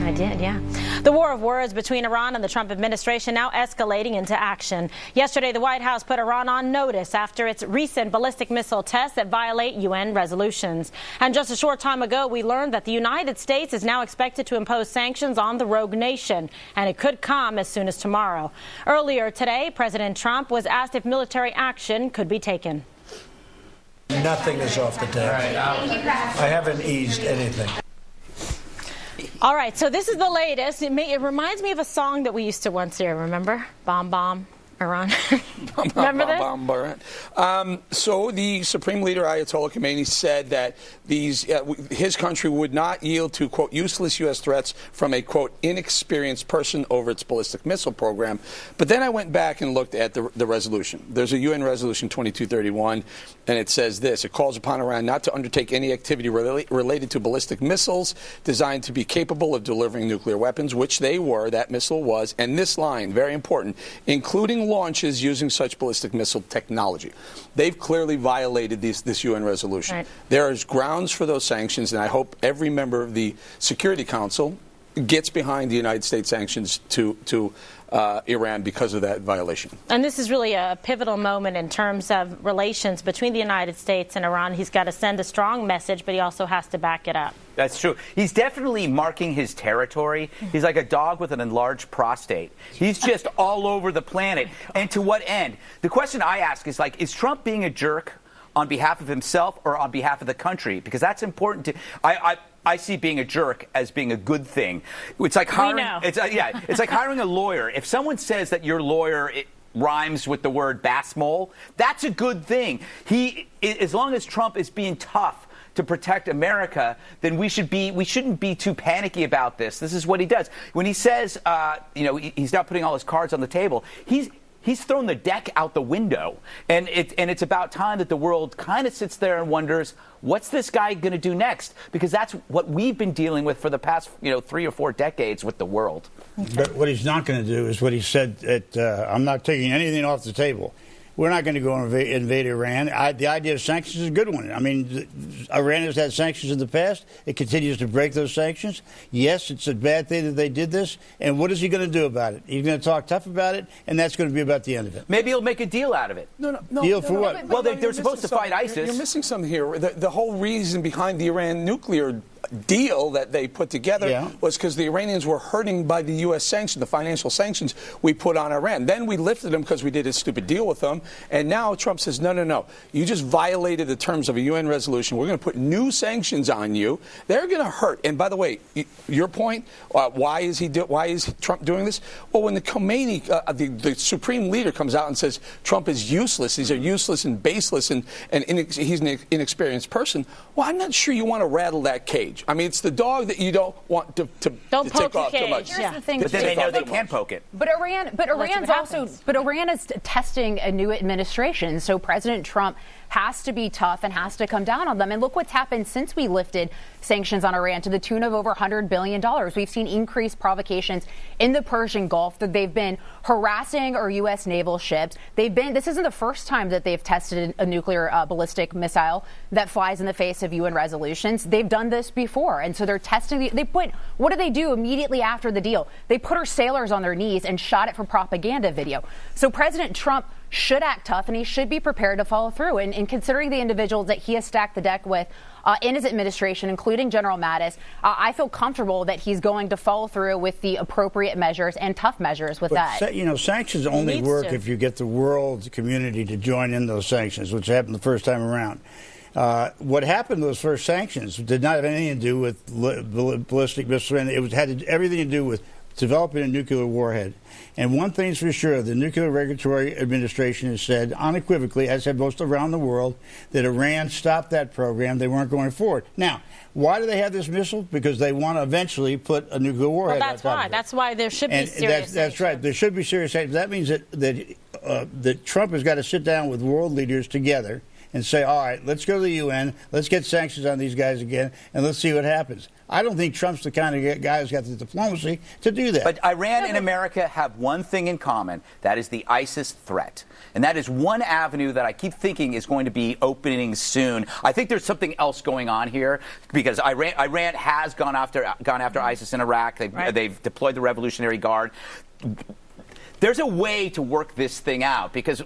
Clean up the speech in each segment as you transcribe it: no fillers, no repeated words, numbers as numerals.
I did, yeah. The war of words between Iran and the Trump administration now escalating into action. Yesterday, the White House put Iran on notice after its recent ballistic missile tests that violate UN resolutions. And just a short time ago, we learned that the United States is now expected to impose sanctions on the rogue nation, and it could come as soon as tomorrow. Earlier today, President Trump was asked if military action could be taken. Nothing is off the table. I haven't eased anything. All right, so this is the latest. It reminds me of a song that we used to once hear, remember? Bomb, bomb, Iran. Remember that? So the Supreme Leader Ayatollah Khomeini said that his country would not yield to, quote, useless U.S. threats from a, quote, inexperienced person over its ballistic missile program. But then I went back and looked at the resolution. There's a UN resolution 2231, and it says this. It calls upon Iran not to undertake any activity related to ballistic missiles designed to be capable of delivering nuclear weapons, which they were, that missile was, and this line, very important, including launches using such ballistic missile technology. They've clearly violated this UN resolution. Right. There is grounds for those sanctions, and I hope every member of the Security Council gets behind the United States sanctions to Iran because of that violation. And this is really a pivotal moment in terms of relations between the United States and Iran. He's got to send a strong message, but he also has to back it up. That's true. He's definitely marking his territory. He's like a dog with an enlarged prostate. He's just all over the planet. And to what end? The question I ask is, like, is Trump being a jerk on behalf of himself or on behalf of the country? Because that's important to... I see being a jerk as being a good thing. It's like hiring. It's like hiring a lawyer. If someone says that your lawyer rhymes with the word bass mole, that's a good thing. As long as Trump is being tough to protect America, then we shouldn't be too panicky about this. This is what he does. When he says, he's not putting all his cards on the table, He's thrown the deck out the window, and it's about time that the world kind of sits there and wonders, what's this guy going to do next? Because that's what we've been dealing with for the past 3 or 4 decades with the world. But what he's not going to do is what he said, I'm not taking anything off the table. We're not going to go and invade Iran. The idea of sanctions is a good one. I mean, Iran has had sanctions in the past. It continues to break those sanctions. Yes, it's a bad thing that they did this. And what is he going to do about it? He's going to talk tough about it, and that's going to be about the end of it. Maybe he'll make a deal out of it. No. Deal for what? Well, they're supposed to fight ISIS. You're missing something here. The whole reason behind the Iran nuclear deal that they put together was because the Iranians were hurting by the U.S. sanctions, the financial sanctions we put on Iran. Then we lifted them because we did a stupid deal with them. And now Trump says, no. You just violated the terms of a UN resolution. We're going to put new sanctions on you. They're going to hurt. And by the way, your point, why is Trump doing this? Well, when the Khomeini, the supreme leader, comes out and says Trump is useless, he's a useless and baseless and he's an inexperienced person, well, I'm not sure you want to rattle that cage. I mean, it's the dog that you don't want to take off too much. Here's the thing, but then they know they can poke it. But Iran is testing a new administration. So President Trump has to be tough and has to come down on them. And look what's happened since we lifted sanctions on Iran to the tune of over $100 billion. We've seen increased provocations in the Persian Gulf. That they've been harassing our U.S. naval ships. This isn't the first time that they've tested a nuclear ballistic missile that flies in the face of UN resolutions. They've done this before. And so they're testing. What do they do immediately after the deal? They put our sailors on their knees and shot it for propaganda video. So President Trump should act tough, and he should be prepared to follow through. And considering the individuals that he has stacked the deck with in his administration, including General Mattis, I feel comfortable that he's going to follow through with the appropriate measures and tough measures with that. Sanctions only work if you get the world community to join in those sanctions, which happened the first time around. What happened to those first sanctions did not have anything to do with ballistic missiles. It had everything to do with developing a nuclear warhead. And one thing's for sure, the Nuclear Regulatory Administration has said unequivocally, as have most around the world, that Iran stopped that program. They weren't going forward. Now, why do they have this missile? Because they want to eventually put a nuclear warhead on top of it. That's why there should be serious That's right. There should be serious sanctions. That means that Trump has got to sit down with world leaders together and say, all right, let's go to the UN, let's get sanctions on these guys again, and let's see what happens. I don't think Trump's the kind of guy who's got the diplomacy to do that. But Iran and America have one thing in common. That is the ISIS threat. And that is one avenue that I keep thinking is going to be opening soon. I think there's something else going on here because Iran has gone after ISIS in Iraq. They've deployed the Revolutionary Guard. There's a way to work this thing out because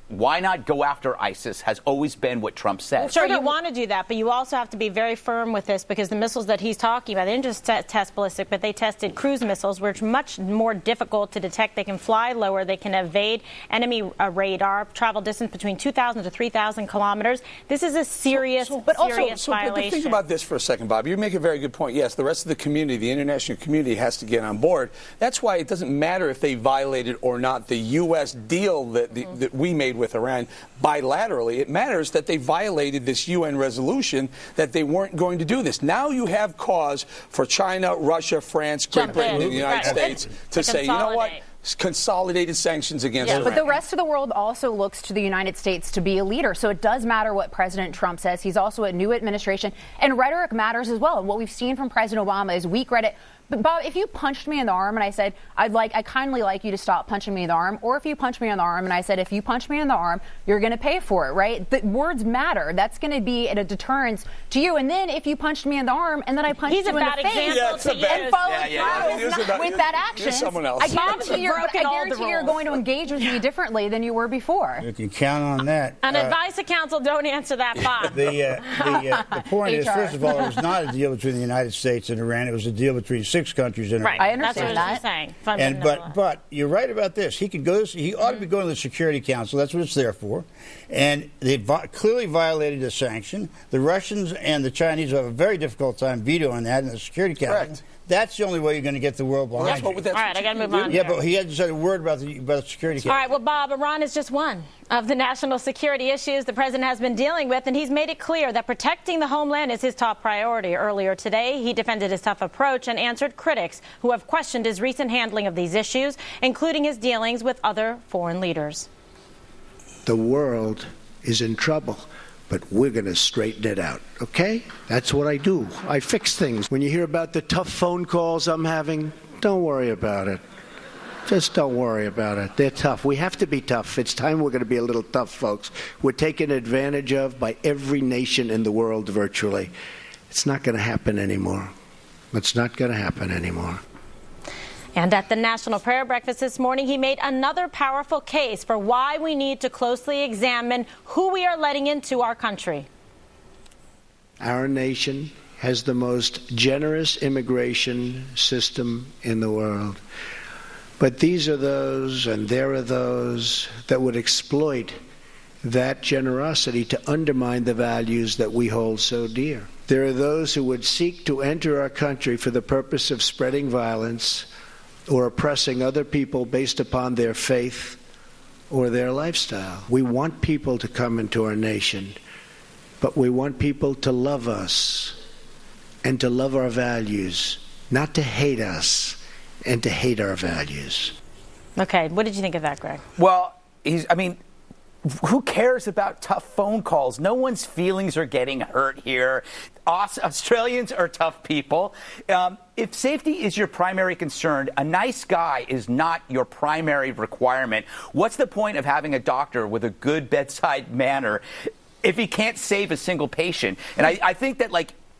why not go after ISIS has always been what Trump said. Well, sure, you want to do that, but you also have to be very firm with this because the missiles that he's talking about, they didn't just test ballistic, but they tested cruise missiles, which are much more difficult to detect. They can fly lower. They can evade enemy radar, travel distance between 2,000 to 3,000 kilometers. This is a serious, violation. But think about this for a second, Bob. You make a very good point. Yes, the rest of the community, the international community, has to get on board. That's why it doesn't matter if they violated or not the U.S. deal that we made with Iran bilaterally. It matters that they violated this UN resolution that they weren't going to do this. Now you have cause for China, Russia, France, Great Britain, and the United States to say, you know what? Consolidated sanctions against Iran. But the rest of the world also looks to the United States to be a leader. So it does matter what President Trump says. He's also a new administration. And rhetoric matters as well. And what we've seen from President Obama is weak rhetoric. But Bob, if you punched me in the arm and I said, I kindly like you to stop punching me in the arm, or if you punch me in the arm and I said, if you punch me in the arm, you're going to pay for it, right? The words matter. That's going to be a deterrence to you. And then if you punched me in the arm and then I punched you in the face and followed through with that action, I guarantee you're going to engage with me differently than you were before. You can count on that. An advice to counsel, don't answer that, Bob. The point is, first of all, it was not a deal between the United States and Iran. It was a deal between 6 countries in Iran. Right, I understand that. Saying, but you're right about this. He could go. He ought to be going to the Security Council. That's what it's there for. And they clearly violated the sanction. The Russians and the Chinese have a very difficult time vetoing that in the Security Council. Correct. That's the only way you're going to get the world behind you. All right, I got to move on. Yeah, but he hasn't said a word about the Security Council. All right, well, Bob, Iran is just one of the national security issues the president has been dealing with, and he's made it clear that protecting the homeland is his top priority. Earlier today, he defended his tough approach and answered critics who have questioned his recent handling of these issues, including his dealings with other foreign leaders. The world is in trouble, but we're going to straighten it out, okay? That's what I do. I fix things. When you hear about the tough phone calls I'm having, don't worry about it. Just don't worry about it. They're tough. We have to be tough. It's time we're going to be a little tough, folks. We're taken advantage of by every nation in the world virtually. It's not going to happen anymore. It's not going to happen anymore. And at the National Prayer Breakfast this morning, he made another powerful case for why we need to closely examine who we are letting into our country. Our nation has the most generous immigration system in the world. But these are those, and there are those, that would exploit that generosity to undermine the values that we hold so dear. There are those who would seek to enter our country for the purpose of spreading violence or oppressing other people based upon their faith or their lifestyle. We want people to come into our nation, but we want people to love us and to love our values, not to hate us and to hate our values. Okay, what did you think of that, Greg? Well, who cares about tough phone calls? No one's feelings are getting hurt here. Australians are tough people. If safety is your primary concern, a nice guy is not your primary requirement. What's the point of having a doctor with a good bedside manner if he can't save a single patient? And I think that,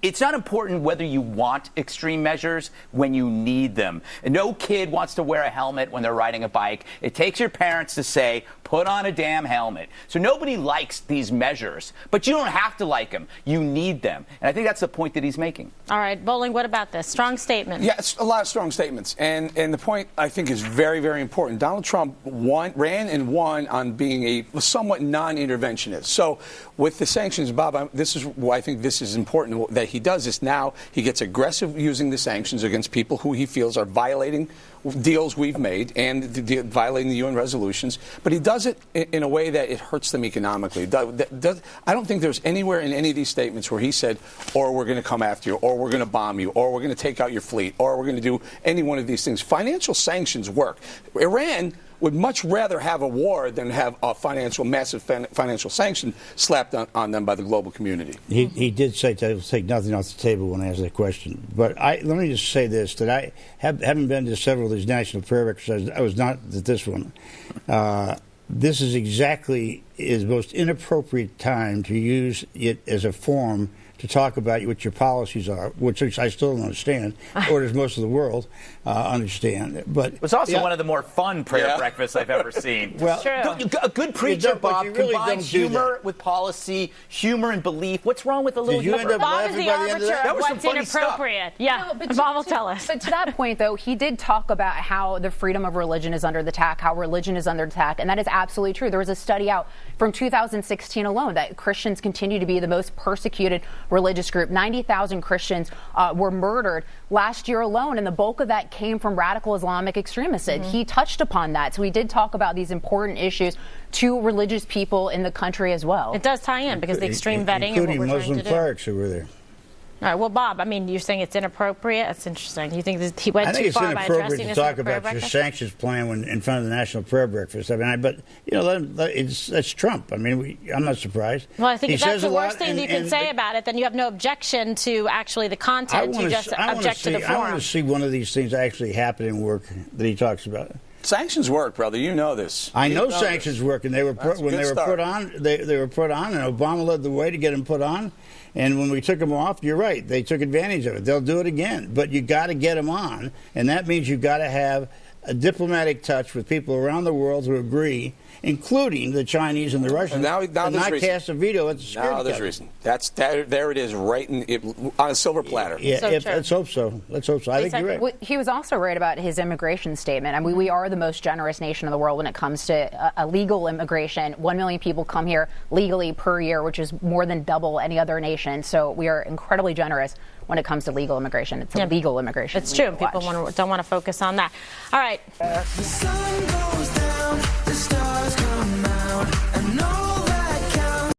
it's not important whether you want extreme measures when you need them. And no kid wants to wear a helmet when they're riding a bike. It takes your parents to say, put on a damn helmet. So nobody likes these measures, but you don't have to like them. You need them. And I think that's the point that he's making. All right, Bowling, what about this? Strong statement. Yeah, it's a lot of strong statements. And the point, I think, is very, very important. Donald Trump ran and won on being a somewhat non-interventionist. So with the sanctions, Bob, this is why I think this is important that he does this. Now he gets aggressive using the sanctions against people who he feels are violating deals we've made and violating the UN resolutions, but he does it in a way that it hurts them economically. I don't think there's anywhere in any of these statements where he said, or we're going to come after you, or we're going to bomb you, or we're going to take out your fleet, or we're going to do any one of these things. Financial sanctions work. Iran would much rather have a war than have a massive financial sanction slapped on them by the global community. He did say to take nothing off the table when I asked that question. But let me just say this, that I haven't been to several of these national prayer breakfasts. I was not at this one. This is exactly the most inappropriate time to use it as a forum to talk about what your policies are, which I still don't understand, or does most of the world understand. But it was also one of the more fun prayer breakfasts I've ever seen. Well, a good preacher, Bob, really combines humor with policy, humor and belief. What's wrong with a little humor? Bob is the arbiter of what's inappropriate. Yeah, no, Bob will tell us. But to that point, though, he did talk about how the freedom of religion is under the attack, how religion is under attack, and that is absolutely true. There was a study out from 2016 alone that Christians continue to be the most persecuted religious group. 90,000 Christians were murdered last year alone, and the bulk of that came from radical Islamic extremists. He touched upon that. So he did talk about these important issues to religious people in the country as well. It does tie in because the extreme vetting and what we're trying to do. Including Muslim clerics who were there. All right, well, Bob, I mean, you're saying it's inappropriate. That's interesting. You think he went too far by addressing this? I think it's inappropriate to talk about your sanctions plan in front of the National Prayer Breakfast. I mean, but you know, that's Trump. I mean, I'm not surprised. Well, I think if that's the worst thing you can say about it, then you have no objection to actually the content. You just object to the form. I want to see one of these things actually happen in work that he talks about. Sanctions work, brother. You know this. I know sanctions work, and they were put on. They were put on, and Obama led the way to get them put on. And when we took them off, you're right. They took advantage of it. They'll do it again. But you got to get them on, and that means you've got to have a diplomatic touch with people around the world who agree, including the Chinese and the Russians, and not cast a veto at the Security Council. Now there's reason. There it is, right on a silver platter. Yeah, let's hope so. Let's hope so. I think you're right. He was also right about his immigration statement. I mean, we are the most generous nation in the world when it comes to illegal immigration. 1 million people come here legally per year, which is more than double any other nation. So we are incredibly generous when it comes to legal immigration. It's illegal immigration. It's true. People don't want to focus on that. All right. The sun goes down, the stars